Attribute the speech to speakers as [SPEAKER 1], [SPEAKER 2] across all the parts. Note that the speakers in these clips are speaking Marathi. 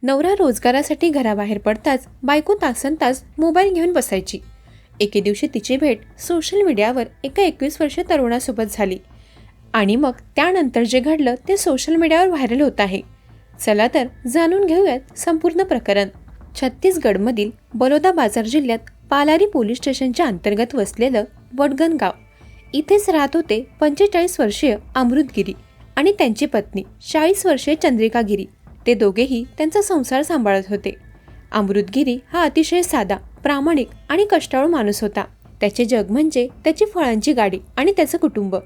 [SPEAKER 1] नवरा रोजगारासाठी घराबाहेर पडताच बायको तासनतास मोबाईल घेऊन बसायची. एके दिवशी तिची भेट सोशल मीडियावर एका 21 वर्षीय तरुणासोबत झाली आणि मग त्यानंतर जे घडलं ते सोशल मीडियावर व्हायरल होत आहे. चला तर जाणून घेऊयात संपूर्ण प्रकरण. छत्तीसगडमधील बलोदा बाजार जिल्ह्यात पालारी पोलीस स्टेशनच्या अंतर्गत वसलेलं वडगन गाव. इथेच राहत होते 45 वर्षीय अमृत गिरी आणि त्यांची पत्नी 40 वर्षीय चंद्रिका गिरी. ते दोघेही त्यांचा संसार सांभाळत होते. अमृत गिरी हा अतिशय साधा, प्रामाणिक आणि कष्टाळू माणूस होता. त्याचे जग म्हणजे त्याची फळांची गाडी आणि त्याचं कुटुंब.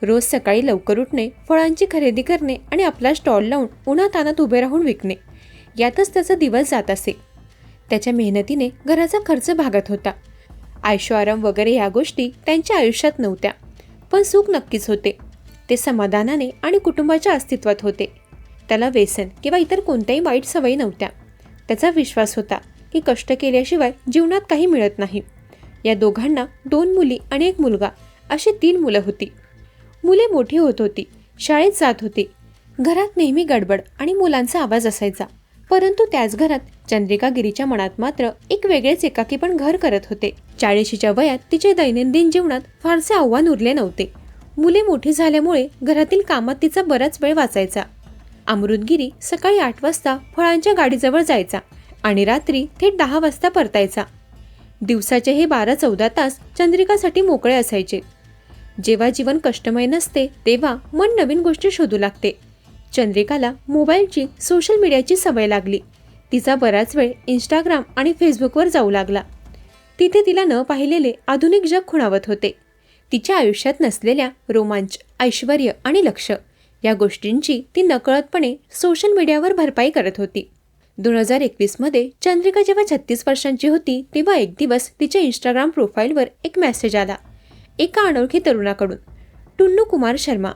[SPEAKER 1] रोज सकाळी लवकर उठणे, फळांची खरेदी करणे आणि आपला स्टॉल लावून उन्हातान्हात उभे राहून विकणे, यातच त्याचा दिवस जात असे. त्याच्या मेहनतीने घराचा खर्च भागत होता. आयशो आराम वगैरे या गोष्टी त्यांच्या आयुष्यात नव्हत्या, पण सुख नक्कीच होते. ते समाधानाने आणि कुटुंबाच्या अस्तित्वात होते. त्याला व्यसन किंवा इतर कोणत्याही वाईट सवयी नव्हत्या. त्याचा विश्वास होता की कष्ट केल्याशिवाय जीवनात काही मिळत नाही. या दोघांना 2 मुली आणि 1 मुलगा अशी 3 मुलं होती. मुले मोठी होत होती, शाळेत जात होती. घरात नेहमी गडबड आणि मुलांचा आवाज असायचा. परंतु त्याच घरात चंद्रिका गिरीच्या मनात मात्र एक वेगळेच एकाकीपण घर करत होते. 40च्या वयात तिचे दैनंदिन जीवनात फारसे आव्हान उरले नव्हते. मुले मोठी झाल्यामुळे घरातील कामात तिचा बराच वेळ वाचायचा. अमृतगिरी सकाळी 8 वाजता फळांच्या गाडीजवळ जायचा आणि रात्री थेट 10 वाजता परतायचा. दिवसाचे हे 12-14 तास चंद्रिकासाठी मोकळे असायचे. जेव्हा जीवन कष्टमय नसते तेव्हा मन नवीन गोष्टी शोधू लागते. चंद्रिकाला मोबाईलची, सोशल मीडियाची सवय लागली. तिचा बराच वेळ इंस्टाग्राम आणि फेसबुकवर जाऊ लागला. तिथे तिला न पाहिलेले आधुनिक जग खुणावत होते. तिच्या आयुष्यात नसलेल्या रोमांच, ऐश्वर्य आणि लक्ष या गोष्टींची ती नकळतपणे सोशल मीडियावर भरपाई करत होती. 2021 मध्ये चंद्रिका जेव्हा 36 वर्षांची होती तेव्हा एक दिवस तिच्या इंस्टाग्राम प्रोफाईलवर एक मेसेज आला, एका अनोळखी तरुणाकडून. टुन्नू कुमार शर्मा.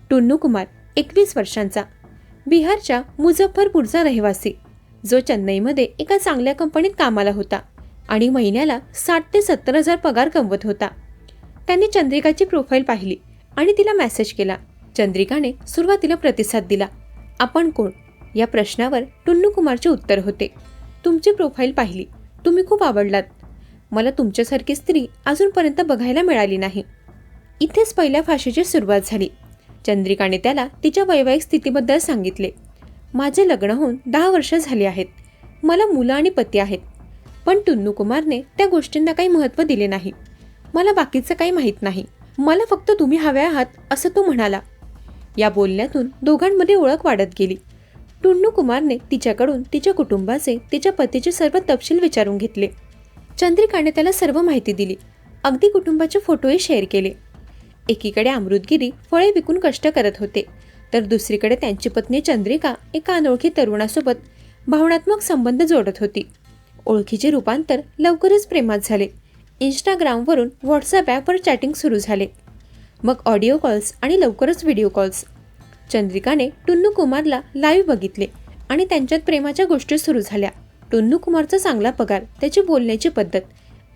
[SPEAKER 1] टुन्नू कुमार 21 वर्षांचा, बिहारच्या मुझफ्फरपूरचा रहिवासी, जो चेन्नईमध्ये एका चांगल्या कंपनीत कामाला होता आणि महिन्याला 60 ते 70 हजार पगार कमवत होता. त्यांनी चंद्रिकाची प्रोफाईल पाहिली आणि तिला मेसेज केला. चंद्रिकाने सुरुवातीला प्रतिसाद दिला. आपण कोण? या प्रश्नावर टुन्नू कुमारचे उत्तर होते, तुमची प्रोफाईल पाहिली, तुम्ही खूप आवडलात. मला तुमच्यासारखी स्त्री अजूनपर्यंत बघायला मिळाली नाही. इथेच पहिल्या फाशीची सुरुवात झाली. चंद्रिकाने त्याला तिच्या वैवाहिक स्थितीबद्दल सांगितले. माझे लग्न होऊन 10 वर्ष झाली आहेत. मला मुलं आणि पती आहेत. पण टुन्नू कुमारने त्या गोष्टींना काही महत्त्व दिले नाही. मला बाकीचं काही माहीत नाही. मला फक्त तुम्ही हवे आहात असं तो म्हणाला. या बोलण्यातून दोघांमध्ये ओळख वाढत गेली. टुन्नू कुमारने तिच्याकडून तिच्या कुटुंबाचे, तिच्या पतीचे सर्व तपशील विचारून घेतले. चंद्रिकाने त्याला सर्व माहिती दिली. अगदी कुटुंबाचे फोटोही शेअर केले. एकीकडे अमृतगिरी फळे विकून कष्ट करत होते, तर दुसरीकडे त्यांची पत्नी चंद्रिका एका अनोळखी तरुणासोबत भावनात्मक संबंध जोडत होती. ओळखीचे रूपांतर लवकरच प्रेमात झाले. इंस्टाग्रामवरून व्हॉट्सअप ॲपवर चॅटिंग सुरू झाले. मग ऑडिओ कॉल्स आणि लवकरच व्हिडिओ कॉल्स. चंद्रिकाने टुन्नू कुमारला लाईव्ह बघितले आणि त्यांच्यात प्रेमाच्या गोष्टी सुरू झाल्या. टुन्नू कुमारचा चांगला पगार, त्याची बोलण्याची पद्धत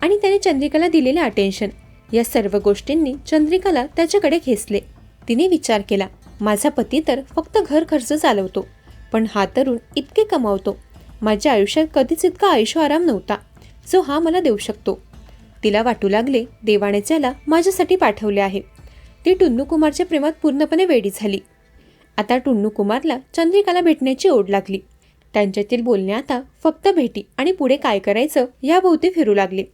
[SPEAKER 1] आणि त्याने चंद्रिकाला दिलेले अटेन्शन या सर्व गोष्टींनी चंद्रिकाला त्याच्याकडे खेचले. तिने विचार केला, माझा पती तर फक्त घर खर्च चालवतो, पण हा तरुण इतके कमावतो. माझ्या आयुष्यात कधीच इतका आयुष्य आराम नव्हता जो हा मला देऊ शकतो. तिला वाटू लागले, देवाने त्याला माझ्यासाठी पाठवले आहे. ती टुन्नू कुमारच्या प्रेमात पूर्णपणे वेडी झाली. आता टुन्नू कुमारला चंद्रिकाला भेटण्याची ओढ लागली. त्यांच्यातील बोलणे आता फक्त भेटी आणि पुढे काय करायचं याभोवती फिरू लागले.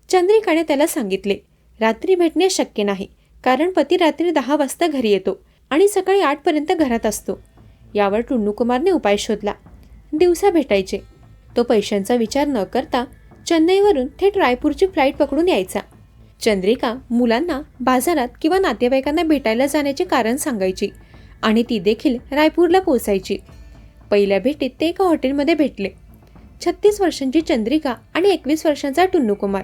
[SPEAKER 1] चंद्रिकाने त्याला सांगितले, रात्री भेटणे शक्य नाही, कारण पती रात्री 10 वाजता घरी येतो आणि सकाळी 8 पर्यंत घरात असतो. यावर टुन्नू कुमारने उपाय शोधला. दिवसा भेटायचे. तो पैशांचा विचार न करता चेन्नईवरून थेट रायपूरची फ्लाईट पकडून यायचा. चंद्रिका मुलांना बाजारात किंवा नातेवाईकांना भेटायला जाण्याचे कारण सांगायची आणि ती देखील रायपूरला पोहोचायची. पहिल्या भेटीत ते एका हॉटेलमध्ये भेटले. 36 वर्षांची चंद्रिका आणि 21 वर्षांचा टुन्नू कुमार.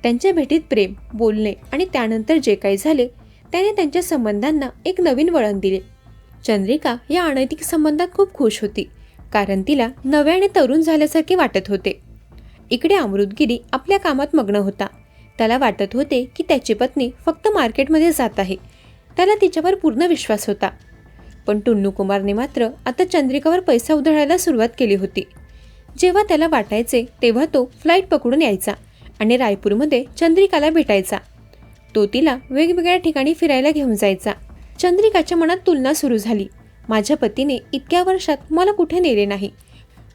[SPEAKER 1] त्यांच्या भेटीत प्रेम, बोलणे आणि त्यानंतर जे काही झाले त्याने त्यांच्या संबंधांना एक नवीन वळण दिले. चंद्रिका या अनैतिक संबंधात खूप खुश होती, कारण तिला नव्याने तरुण झाल्यासारखे वाटत होते. इकडे अमृतगिरी आपल्या कामात मग्न होता. त्याला वाटत होते की त्याची पत्नी फक्त मार्केटमध्ये जात आहे. त्याला तिच्यावर पूर्ण विश्वास होता. पण टुन्नू कुमारने मात्र आता चंद्रिकावर पैसा उधळायला सुरुवात केली होती. जेव्हा त्याला वाटायचे तेव्हा तो फ्लाईट पकडून यायचा आणि रायपूरमध्ये चंद्रिकाला भेटायचा. तो तिला वेगवेगळ्या ठिकाणी फिरायला घेऊन जायचा. चंद्रिकाच्या मनात तुलना सुरू झाली. माझ्या पतीने इतक्या वर्षात मला कुठे नेले नाही,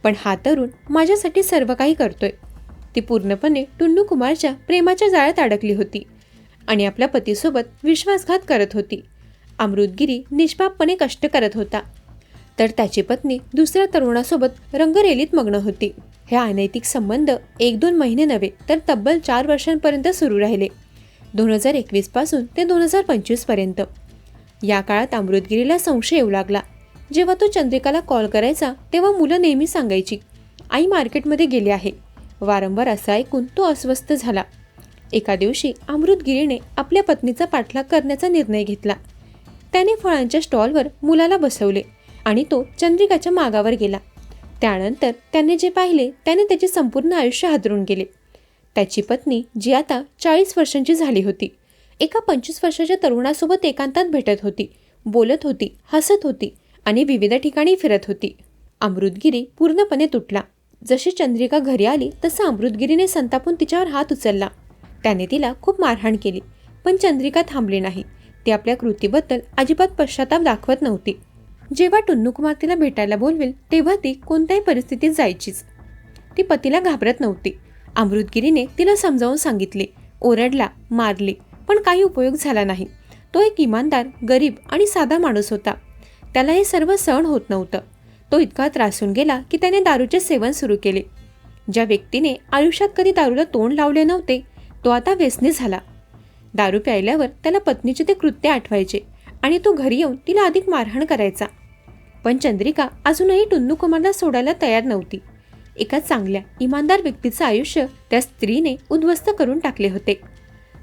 [SPEAKER 1] पण हा तरुण माझ्यासाठी सर्व काही करतोय. ती पूर्णपणे टुन्नू कुमारच्या प्रेमाच्या जाळ्यात अडकली होती आणि आपल्या पतीसोबत विश्वासघात करत होती. अमृतगिरी निष्पापपणे कष्ट करत होता, तर त्याची पत्नी दुसऱ्या तरुणासोबत रंगरेलीत मग्न होती. हे अनैतिक संबंध 1-2 महिने नव्हे तर तब्बल 4 वर्षांपर्यंत सुरू राहिले. 2021 पासून ते 2025 पर्यंत. या काळात अमृतगिरीला संशय येऊ लागला. जेव्हा तो चंद्रिकाला कॉल करायचा तेव्हा मुलं नेहमी सांगायची, आई मार्केटमध्ये गेली आहे. वारंवार असं ऐकून तो अस्वस्थ झाला. एका दिवशी अमृतगिरीने आपल्या पत्नीचा पाठलाग करण्याचा निर्णय घेतला. त्याने फळांच्या स्टॉलवर मुलाला बसवले आणि तो चंद्रिकाच्या मागावर गेला. त्यानंतर त्याने जे पाहिले त्याने त्याचे संपूर्ण आयुष्य हादरून गेले. त्याची पत्नी, जी आता 40 वर्षांची झाली होती, एका 25 वर्षाच्या तरुणासोबत एकांतात भेटत होती, बोलत होती, हसत होती आणि विविध ठिकाणी फिरत होती. अमृतगिरी पूर्णपणे तुटला. जशी चंद्रिका घरी आली तसं अमृतगिरीने संतापून तिच्यावर हात उचलला. त्याने तिला खूप मारहाण केली, पण चंद्रिका थांबली नाही. ती आपल्या कृतीबद्दल अजिबात पश्चाताप दाखवत नव्हती. जेव्हा टुन्नू कुमार तिला भेटायला बोलवेल तेव्हा ती कोणत्याही परिस्थितीत जायचीच. ती पतीला घाबरत नव्हती. अमृतगिरीने तिला समजावून सांगितले, ओरडला, मारले, पण काही उपयोग झाला नाही. तो एक इमानदार, गरीब आणि साधा माणूस होता. त्याला हे सर्व सहन होत नव्हतं. तो इतका त्रासून गेला की त्याने दारूचे सेवन सुरू केले. ज्या व्यक्तीने आयुष्यात कधी दारूला तोंड लावले नव्हते, तो आता व्यसनी झाला. दारू प्यायल्यावर त्याला पत्नीचे ते कृत्य आठवायचे आणि तो घरी येऊन तिला अधिक मारहाण करायचा. पण चंद्रिका अजूनही टुन्नू कुमारला सोडायला तयार नव्हती. एका चांगल्या, इमानदार व्यक्तीचं आयुष्य त्या स्त्रीने उद्ध्वस्त करून टाकले होते.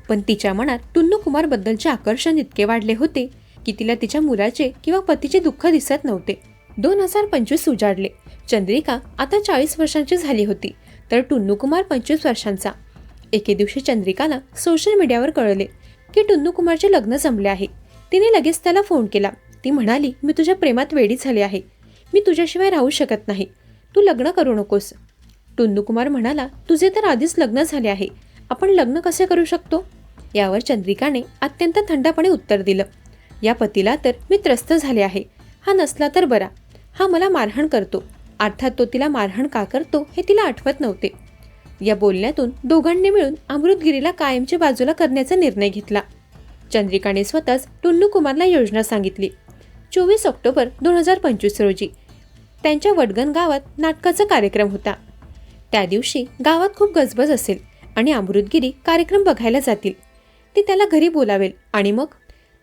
[SPEAKER 1] पण तिच्या मनात टुन्नू कुमारबद्दलचे आकर्षण इतके वाढले होते की तिला तिच्या मुलाचे किंवा पतीचे दुःख दिसत नव्हते. 2025 उजाडले. चंद्रिका आता 40 वर्षांची झाली होती, तर टुन्नू कुमार 25 वर्षांचा. एके दिवशी चंद्रिकाला सोशल मीडियावर कळले की टुन्नू कुमारचे लग्न जमले आहे. तिने लगेच त्याला फोन केला. ती म्हणाली, मी तुझ्या प्रेमात वेडी झाली आहे. मी तुझ्याशिवाय राहू शकत नाही. तू लग्न करू नकोस. टुन्नू कुमार म्हणाला, तुझे तर आधीच लग्न झाले आहे. आपण लग्न कसे करू शकतो? यावर चंद्रिकाने अत्यंत थंडपणे उत्तर दिलं, या पतीला तर मी त्रस्त झाले आहे. हा नसला तर बरा. हा मला मारहाण करतो. अर्थात तो तिला मारहाण का करतो हे तिला आठवत नव्हते. या बोलण्यातून दोघांनी मिळून अमृतगिरीला कायमच्या बाजूला करण्याचा निर्णय घेतला. चंद्रिकाने स्वतःच टुन्नू कुमारला योजना सांगितली. 24 ऑक्टोबर 2025 रोजी त्यांच्या वडगण गावात नाटकाचा कार्यक्रम होता. त्या दिवशी गावात खूप गजबज असेल आणि अमृतगिरी कार्यक्रम बघायला जातील. ती त्याला घरी बोलावेल आणि मग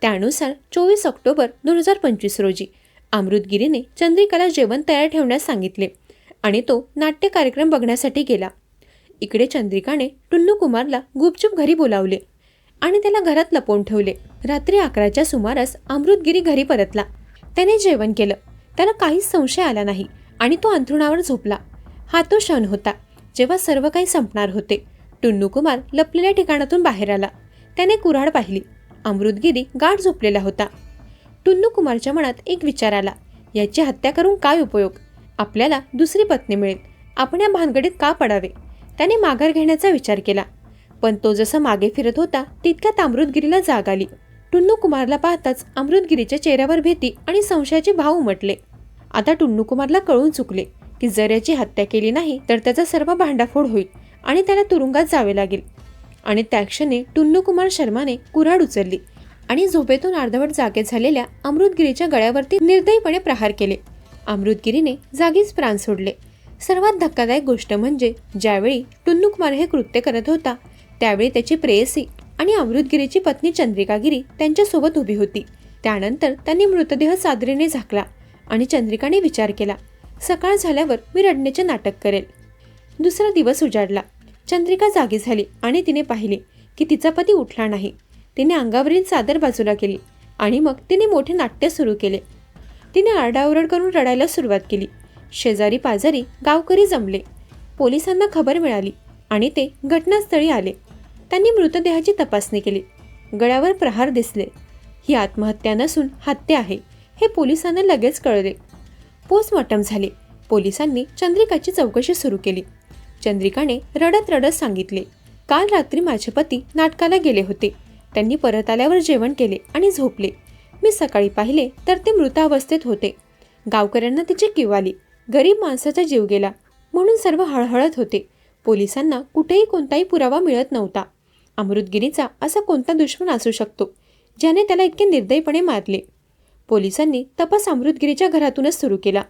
[SPEAKER 1] त्यानुसार 24 ऑक्टोबर 2025 रोजी अमृतगिरीने चंद्रिकाला जेवण तयार ठेवण्यास सांगितले आणि तो नाट्य कार्यक्रम बघण्यासाठी गेला. इकडे चंद्रिकाने टुन्नू कुमारला गुपचूप घरी बोलावले आणि त्याला घरात लपवून ठेवले. रात्री 11च्या सुमारास अमृतगिरी घरी परतला. त्याने जेवण केलं. त्याला काहीच संशय आला नाही आणि तो अंथरुणावर झोपला. हा तो क्षण होता जेव्हा सर्व काही संपणार होते. टुन्नू कुमार लपलेल्या ठिकाणातून बाहेर आला. त्याने कुऱ्हाड पाहिली. अमृतगिरी गाढ झोपलेला होता. टुन्नू कुमारच्या मनात एक विचार आला, याची हत्या करून काय उपयोग? आपल्याला दुसरी पत्नी मिळेल. आपण या भानगडीत का पडावे? त्याने माघार घेण्याचा विचार केला. पण तो जसा मागे फिरत होता तितक्यात अमृतगिरीला जाग आली. टुन्नू कुमारला पाहताच अमृतगिरीच्या चेहऱ्यावर भीती आणि संशयाचे भाव उमटले. आता टुन्नू कुमारला कळून चुकले की जर याची हत्या केली नाही तर त्याचा सर्व भांडाफोड होईल आणि त्याला तुरुंगात जावे लागेल. आणि त्या क्षणी टुन्नू कुमार शर्माने कुऱ्हाड उचलली आणि झोपेतून अर्धवट जागे झालेल्या अमृतगिरीच्या गळ्यावरती निर्दयीपणे प्रहार केले. अमृतगिरीने जागीच प्राण सोडले. सर्वात धक्कादायक गोष्ट म्हणजे ज्यावेळी टुन्नू कुमार हे कृत्य करत होता त्यावेळी त्याची प्रेयसी आणि अमृतगिरीची पत्नी चंद्रिका गिरी त्यांच्यासोबत उभी होती. त्यानंतर त्यांनी मृतदेह चादरीने झाकला आणि चंद्रिकाने विचार केला, सकाळ झाल्यावर मी रडण्याचे नाटक करेल. दुसरा दिवस उजाडला. चंद्रिका जागी झाली आणि तिने पाहिले की तिचा पती उठला नाही. तिने अंगावरील चादर बाजूला केली आणि मग तिने मोठे नाट्य सुरू केले. तिने आरडाओरड करून रडायला सुरुवात केली. शेजारी पाजारी गावकरी जमले. पोलिसांना खबर मिळाली आणि ते घटनास्थळी आले. त्यांनी मृतदेहाची तपासणी केली. गळ्यावर प्रहार दिसले. ही आत्महत्या नसून हत्या आहे हे पोलिसांना लगेच कळले. पोस्टमॉर्टम झाले. पोलिसांनी चंद्रिकाची चौकशी सुरू केली. चंद्रिकाने रडत रडत सांगितले, काल रात्री माझे पती नाटकाला गेले होते. त्यांनी परत आल्यावर जेवण केले आणि झोपले. मी सकाळी पाहिले तर ते मृतावस्थेत होते. गावकऱ्यांना तिची कीव आली. गरीब माणसाचा जीव गेला म्हणून सर्व हळहळत होते. पोलिसांना कुठेही कोणताही पुरावा मिळत नव्हता. अमृतगिरीचा असा कोणता दुश्मन असू शकतो ज्याने त्याला इतके निर्दयीपणे मारले. पोलिसांनी तपास अमृतगिरीच्या घरातूनच सुरू केला.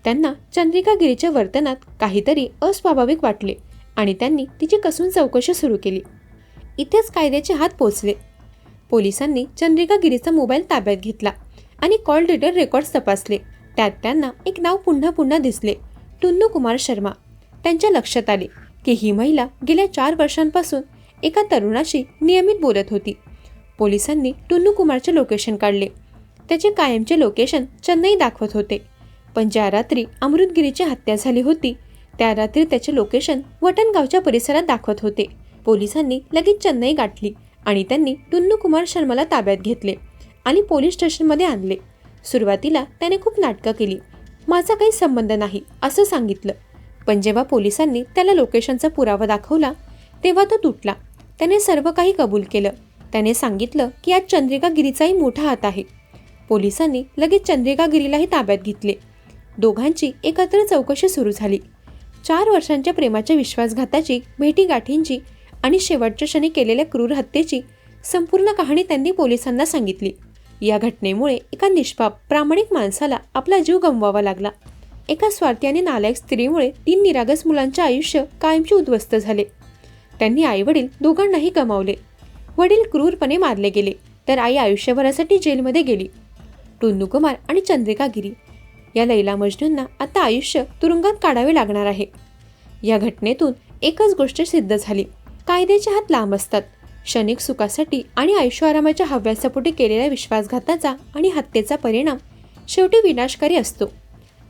[SPEAKER 1] त्यांना चंद्रिका गिरीच्या वर्तनात काहीतरी अस्वाभाविक वाटले आणि त्यांनी तिची कसून चौकशी सुरू केली. इथेच कायद्याचे हात पोचले. पोलिसांनी चंद्रिका गिरीचा मोबाईल ताब्यात घेतला आणि कॉल डेटा रेकॉर्ड्स तपासले. त्यात त्यांना एक नाव पुन्हा पुन्हा दिसले, टुन्नू कुमार शर्मा. त्यांच्या लक्षात आले की ही महिला गेल्या 4 वर्षांपासून एका तरुणाशी नियमित बोलत होती. पोलिसांनी टुन्नू कुमारचे लोकेशन काढले. त्याचे कायमचे लोकेशन चेन्नई दाखवत होते. पण ज्या रात्री अमृतगिरीची हत्या झाली होती त्या रात्री त्याचे लोकेशन वटणगावच्या परिसरात दाखवत होते. पोलिसांनी लगेच चेन्नई गाठली आणि त्यांनी टुन्नू कुमार शर्माला ताब्यात घेतले आणि पोलीस स्टेशनमध्ये आणले. सुरुवातीला त्याने खूप नाटकं केली. माझा काही संबंध नाही असं सांगितलं. पण जेव्हा पोलिसांनी त्याला लोकेशनचा पुरावा दाखवला तेव्हा तो तुटला. त्याने सर्व काही कबूल केलं. त्याने सांगितलं की यात चंद्रिका गिरीचाही मोठा हात आहे. पोलिसांनी लगेच चंद्रिका गिरीलाही ताब्यात घेतले. दोघांची एकत्र चौकशी सुरू झाली. 4 वर्षांच्या प्रेमाच्या विश्वासघाताची, भेटीगाठींची आणि शेवटच्या क्षणी केलेल्या क्रूर हत्येची संपूर्ण कहाणी त्यांनी पोलिसांना सांगितली. या घटनेमुळे एका निष्पाप प्रामाणिक माणसाला आपला जीव गमवावा लागला. एका स्वार्थी आणि नालायक स्त्रीमुळे 3 निरागस मुलांचे आयुष्य कायमचे उद्ध्वस्त झाले. त्यांनी आईवडील दोघांनाही गमावले. वडील क्रूरपणे मारले गेले तर आई आयुष्यभरासाठी जेलमध्ये गेली. टुन्नू कुमार आणि चंद्रिका गिरी या लैला मजनूंना आता आयुष्य तुरुंगात काढावे लागणार आहे. या घटनेतून एकच गोष्ट सिद्ध झाली, कायद्याचे हात लांब असतात. क्षणिक सुखासाठी आणि ऐशोआरामाच्या हव्यासापोटी केलेल्या विश्वासघाताचा आणि हत्येचा परिणाम शेवटी विनाशकारी असतो.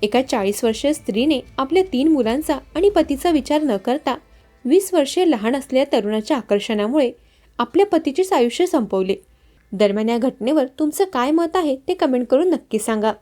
[SPEAKER 1] एका 40 वर्षीय स्त्रीने आपल्या 3 मुलांचा आणि पतीचा विचार न करता 20 वर्षीय लहान असलेल्या तरुणाच्या आकर्षणामुळे आपल्या पतीचेच आयुष्य संपवले. दरम्यान या घटनेवर तुमचं काय मत आहे ते कमेंट करून नक्की सांगा.